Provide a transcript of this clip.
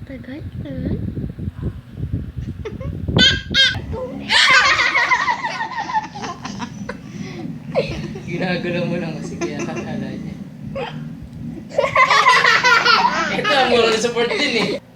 Tagal. Ginagalaw mo lang kasi kaya kakala niya. Ito ang moral support din eh.